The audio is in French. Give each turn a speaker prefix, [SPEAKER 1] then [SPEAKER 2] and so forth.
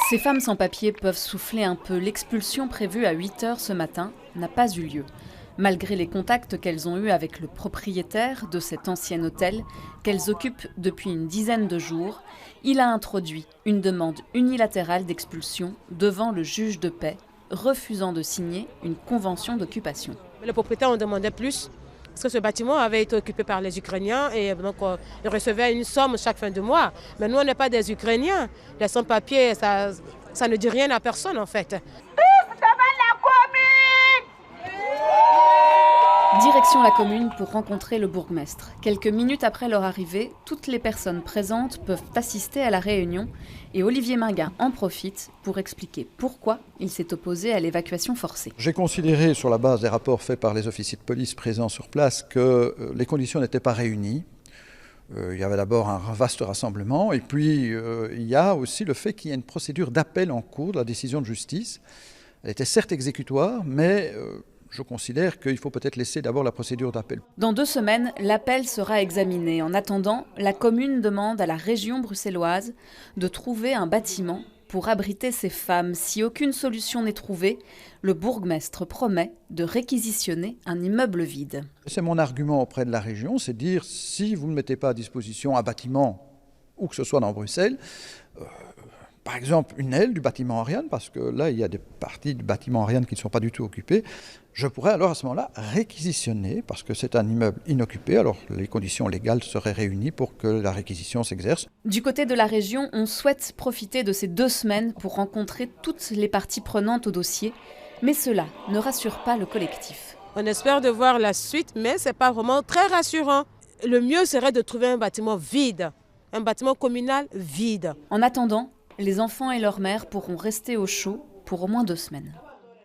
[SPEAKER 1] Ces femmes sans papier peuvent souffler un peu. L'expulsion prévue à 8 h ce matin n'a pas eu lieu. Malgré les contacts qu'elles ont eus avec le propriétaire de cet ancien hôtel, qu'elles occupent depuis une dizaine de jours, il a introduit une demande unilatérale d'expulsion devant le juge de paix, refusant de signer une convention d'occupation.
[SPEAKER 2] Le propriétaire en demandait plus, parce que ce bâtiment avait été occupé par les Ukrainiens et donc ils recevaient une somme chaque fin de mois. Mais nous, on n'est pas des Ukrainiens. Les sans-papiers, ça ne dit rien à personne en fait.
[SPEAKER 1] Direction la commune pour rencontrer le bourgmestre. Quelques minutes après leur arrivée, toutes les personnes présentes peuvent assister à la réunion et Olivier Minguin en profite pour expliquer pourquoi il s'est opposé à l'évacuation forcée.
[SPEAKER 3] J'ai considéré, sur la base des rapports faits par les officiers de police présents sur place, que les conditions n'étaient pas réunies. Il y avait d'abord un vaste rassemblement et puis il y a aussi le fait qu'il y a une procédure d'appel en cours de la décision de justice. Elle était certes exécutoire, mais je considère qu'il faut peut-être laisser d'abord la procédure d'appel.
[SPEAKER 1] Dans 2 semaines, l'appel sera examiné. En attendant, la commune demande à la région bruxelloise de trouver un bâtiment pour abriter ces femmes. Si aucune solution n'est trouvée, le bourgmestre promet de réquisitionner un immeuble vide.
[SPEAKER 3] C'est mon argument auprès de la région, c'est de dire si vous ne mettez pas à disposition un bâtiment, où que ce soit dans Bruxelles, par exemple une aile du bâtiment Ariane, parce que là il y a des parties du bâtiment Ariane qui ne sont pas du tout occupées, je pourrais alors à ce moment-là réquisitionner, parce que c'est un immeuble inoccupé, alors les conditions légales seraient réunies pour que la réquisition s'exerce.
[SPEAKER 1] Du côté de la région, on souhaite profiter de ces 2 semaines pour rencontrer toutes les parties prenantes au dossier, mais cela ne rassure pas le collectif.
[SPEAKER 2] On espère de voir la suite, mais ce n'est pas vraiment très rassurant. Le mieux serait de trouver un bâtiment vide, un bâtiment communal vide.
[SPEAKER 1] En attendant, les enfants et leurs mères pourront rester au chaud pour au moins 2 semaines.